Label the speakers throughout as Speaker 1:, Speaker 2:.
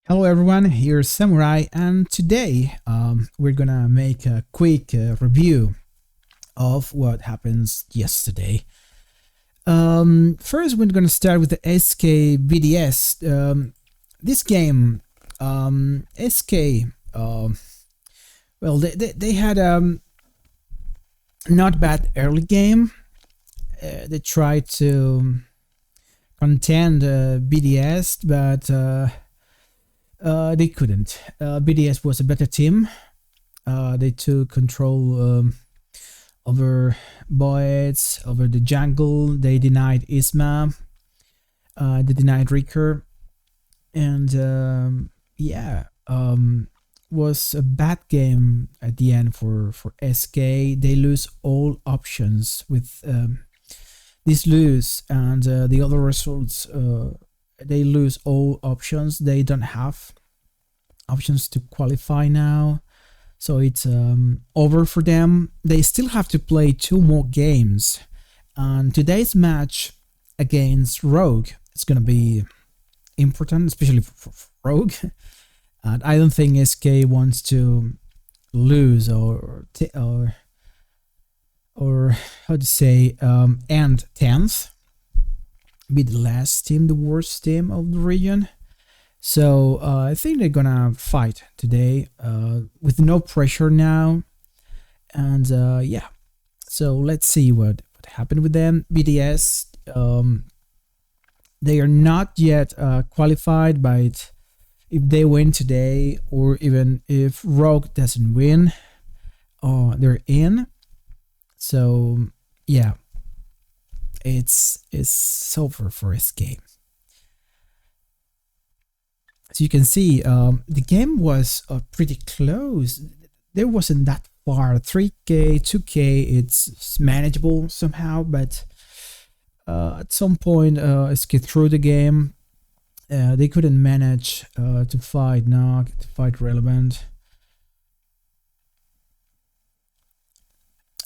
Speaker 1: Hello everyone, here's Samurai, and today we're gonna make a quick review of what happens yesterday. First, we're gonna start with the SK BDS. This game, SK, well, they had not bad early game. They tried to contend BDS, but they couldn't. BDS was a better team. They took control over Boyets, over the jungle. They denied Isma. They denied Riker. And was a bad game at the end for SK. They lose all options with this lose, and the other results. They lose all options. They don't have options to qualify now, so it's over for them. They still have to play 2 more games, and today's match against Rogue is going to be important, especially for Rogue. And I don't think SK wants to lose or how to say end 10th, be the last team, the worst team of the region. So I think they're gonna fight today with no pressure now. And yeah, so let's see what happened with them. BDS, they are not yet qualified, but if they win today, or even if Rogue doesn't win, they're in. So yeah, it's over for SK. So you can see the game was pretty close. There wasn't that far. 3K, 2K, it's manageable somehow, but at some point SK threw the game. They couldn't manage to fight Nog, to fight Relevant.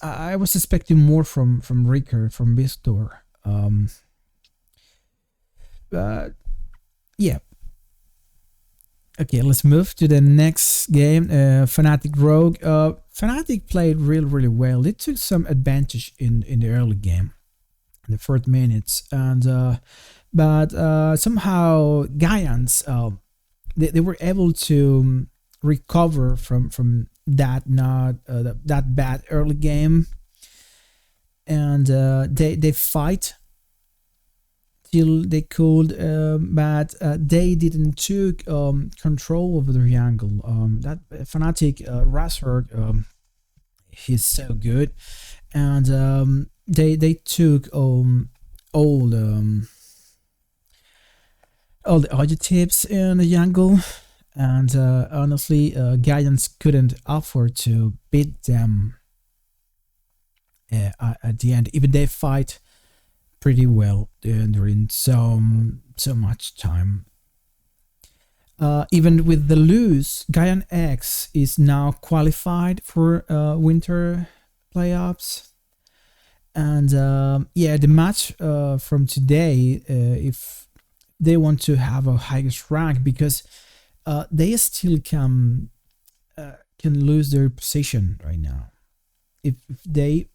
Speaker 1: I was expecting more from Riker, from Vistor. But yeah. Okay, let's move to the next game. Fnatic Rogue. Fnatic played really well. They took some advantage in the early game, in the first minutes, and but somehow Giants they were able to recover from that that bad early game, and they fight till they could, but they didn't took control over the jungle. That Fnatic Razor, he's so good, and they took all the objectives in the jungle, and honestly, Giants couldn't afford to beat them at the end. Even they fight pretty well during so much time. Even with the lose, Giant X is now qualified for winter playoffs. And yeah, the match from today, if they want to have a highest rank, because they still can lose their position right now. If they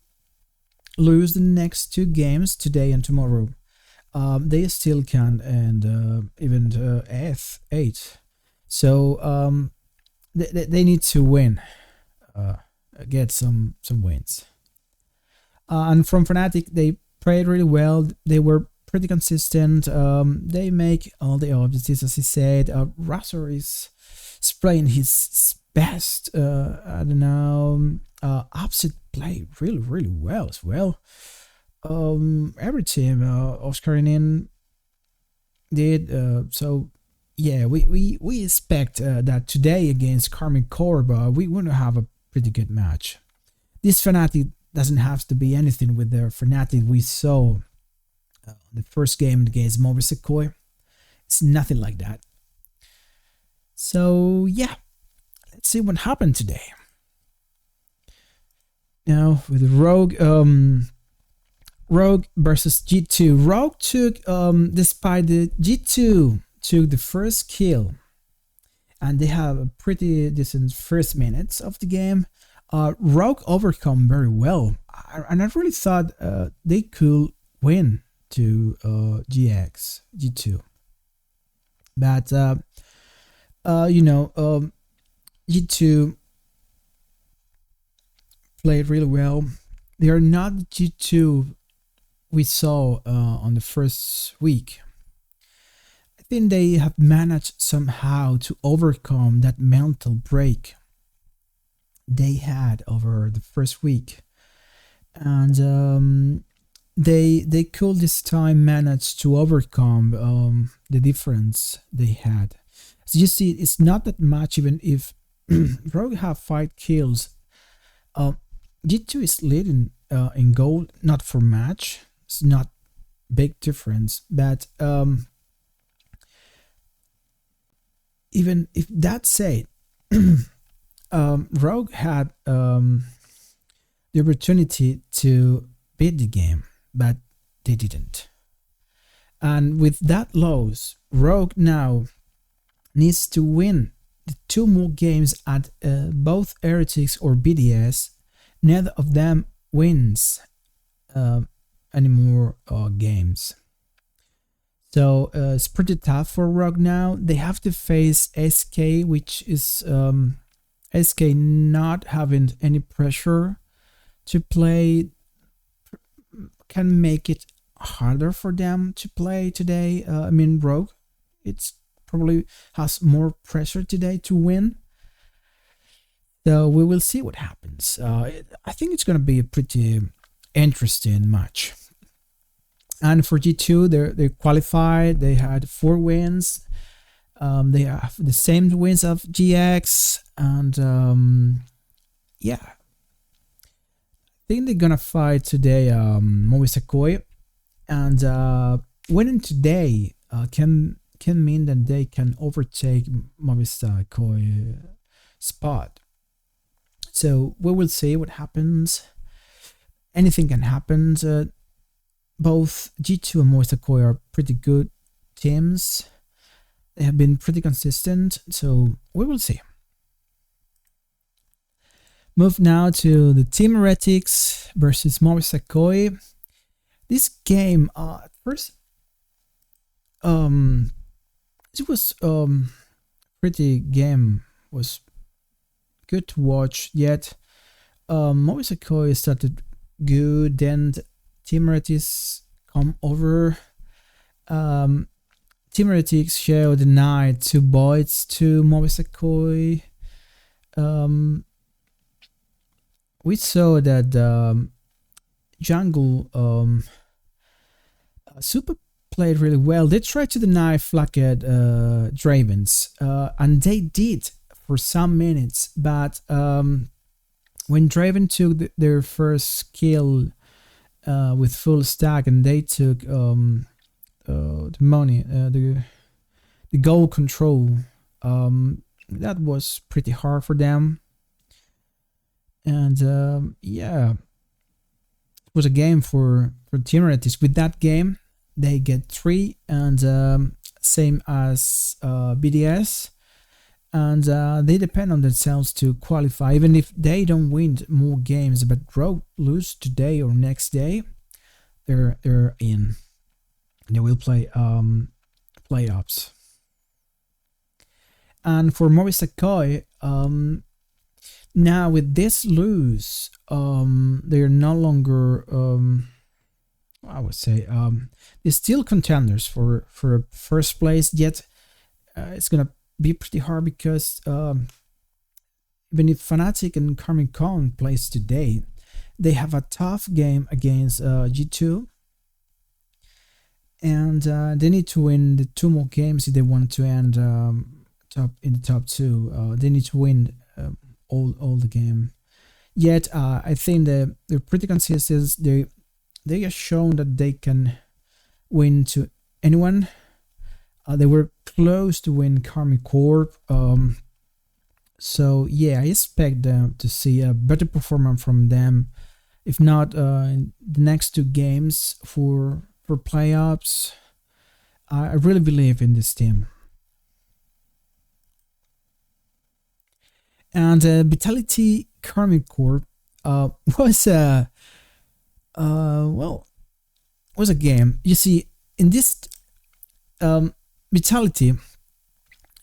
Speaker 1: lose the next 2 games, today and tomorrow, they still can, and even F8. So they need to win, get some wins. And from Fnatic, they played really well. They were pretty consistent. They make all the objectives, as he said. Razor is playing his best. I don't know. Upset played really well as well. Every team, Oscar in did. So yeah, we expect that today against Karmic Korba, we want to have a pretty good match. This Fnatic doesn't have to be anything with the Fnatic we saw the first game against Mobisekoy. It's nothing like that. So yeah, let's see what happened today. Now with Rogue, Rogue versus G2. Rogue took, despite the G2 took the first kill and they have a pretty decent first minutes of the game. Rogue overcome very well, and I really thought they could win to GX G2, but G2 played really well. They are not the G2 we saw on the first week. I think they have managed somehow to overcome that mental break they had over the first week, and they could this time manage to overcome the difference they had. So you see, it's not that much, even if Rogue have 5 kills. G2 is leading in gold, not for match. It's not big difference, but even if that said, Rogue had the opportunity to beat the game, but they didn't. And with that loss, Rogue now needs to win the 2 more games at both Heretics or BDS. Neither of them wins any more games. So it's pretty tough for Rogue now. They have to face SK, which is SK not having any pressure to play, can make it harder for them to play today. Rogue, it's probably has more pressure today to win. So we will see what happens. I think it's going to be a pretty interesting match. And for G2, they qualified. They had 4 wins. They have the same wins of GX, and yeah, I think they're gonna fight today Movisakoi, and winning today can mean that they can overtake Movisakoi spot. So we will see what happens. Anything can happen. Both G2 and Movisakoi are pretty good teams. They have been pretty consistent, so we will see. Move now to the Team Heretics versus Movisakoi. This game, at first, it was pretty game, was good to watch. Yet, Movisakoi started good, then Team Heretics come over. Team Heretics showed the night 2 boys to Movisakoi. We saw that jungle Super played really well. They tried to deny Flagged Dravens, and they did for some minutes, but when Draven took their first kill with full stack, and they took the money, the goal control, that was pretty hard for them. And yeah, it was a game for Team Heretics. With that game, they get 3, and same as BDS, and they depend on themselves to qualify. Even if they don't win more games, but Rogue lose today or next day, they're in. They will play playoffs. And for Movisakoi, now with this lose, they're no longer, I would say, they're still contenders for first place. Yet it's gonna be pretty hard because even if Fnatic and Carmine Kong plays today, they have a tough game against G2. And they need to win the 2 more games if they want to end in the top 2. They need to win all the game. Yet I think that they're pretty consistent. They have shown that they can win to anyone. They were close to win Carmine Corp. So yeah, I expect them to see a better performance from them. If not in the next 2 games for playoffs. I really believe in this team. And Vitality Karmic Corp was well, was a game. You see, in this Vitality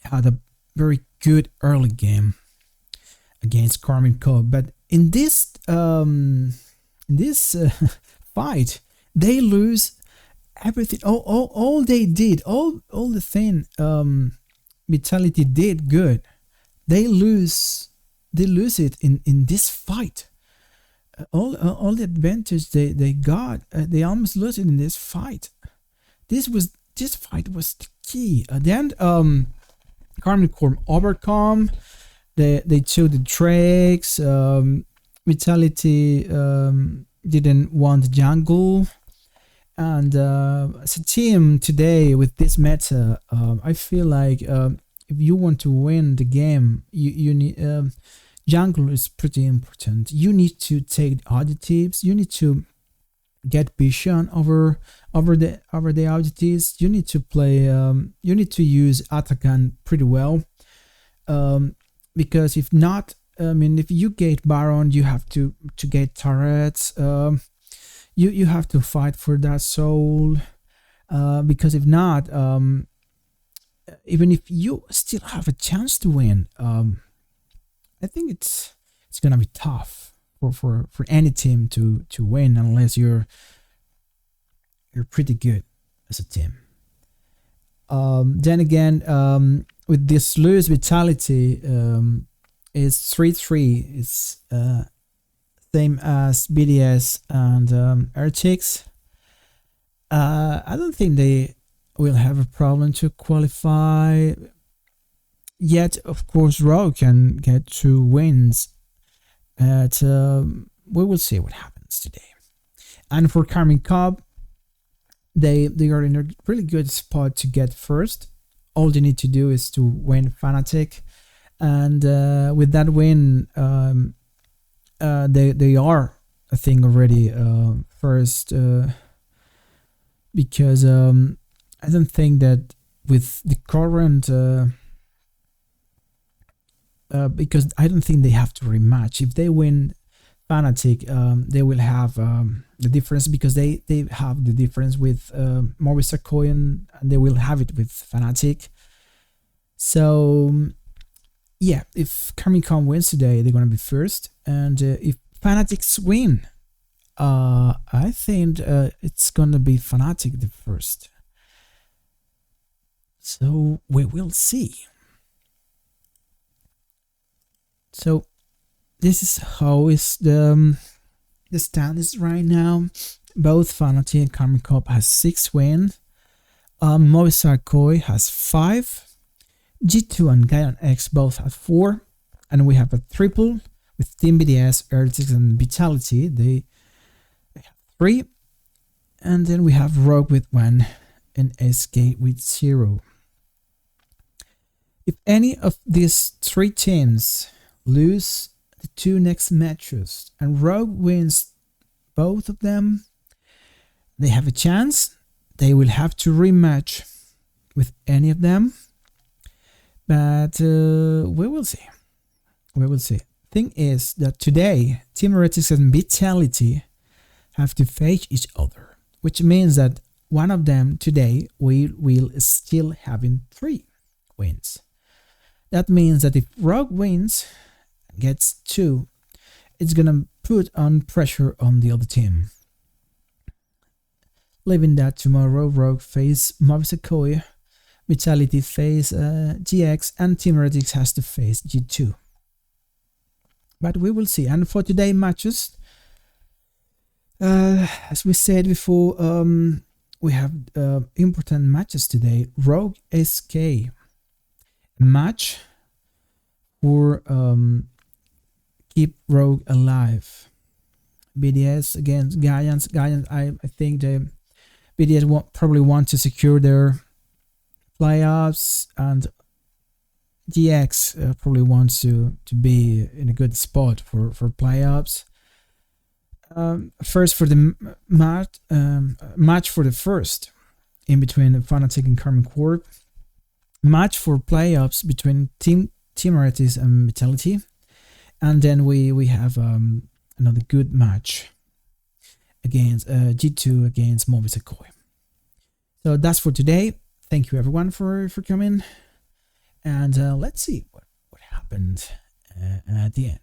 Speaker 1: had a very good early game against Karmic Corp, but in this fight, they lose everything. All they did, all the thing Vitality did good. They lose it in this fight. All the advantage they got, they almost lose it in this fight. This fight was the key. Then Karmic Corp overcome. They took the Drakes. Vitality didn't want the jungle. And as a team today with this meta, I feel like if you want to win the game, you need jungle is pretty important. You need to take objectives. You need to get vision over the objectives. You need to play. You need to use Atakan pretty well. Because if not, I mean, if you get Baron, you have to get turrets. You have to fight for that soul. Because if not, even if you still have a chance to win, I think it's gonna be tough for any team to win unless you're pretty good as a team. Then again, with this lose Vitality, it's 3-3. It's same as BDS and RTX. I don't think they will have a problem to qualify. Yet, of course, Rogue can get 2 wins. But we will see what happens today. And for Karmic Corp, they are in a really good spot to get first. All they need to do is to win Fnatic. And with that win, they are, I think, already first. Because I don't think that with the current... because I don't think they have to rematch. If they win Fnatic, they will have the difference, because they have the difference with Movistar Coin, and they will have it with Fnatic. So yeah, if Karmic Corp wins today, they're gonna be first, and if Fnatic win, I think it's gonna be Fnatic the first. So we will see. So this is how is the stand is right now. Both Fnatic and Karmic Corp has 6 wins. Movistar Koi has 5. G2 and Gaian X both have 4. And we have a triple with Team BDS, RTX and Vitality. They have 3. And then we have Rogue with 1 and SK with 0. If any of these 3 teams lose the 2 next matches and Rogue wins both of them, they have a chance. They will have to rematch with any of them, but we will see. We will see. Thing is that today Team RTX and Vitality have to face each other, which means that one of them today will still having 3 wins. That means that if Rogue wins, gets 2, it's gonna put on pressure on the other team. Leaving that tomorrow, Rogue face Movistar Koi, Vitality face GX, and Team RTX has to face G2. But we will see. And for today matches, as we said before, we have important matches today. Rogue SK match for keep Rogue alive. BDS against Gaians. I think the BDS probably want to secure their playoffs, and GX probably wants to be in a good spot for playoffs. First for the match for the first in between Fnatic and Karmic Corp. Match for playoffs between Team RTX and Vitality. And then we have another good match against G2 against Mobisekoi. So that's for today. Thank you everyone for coming, and let's see what happened at the end.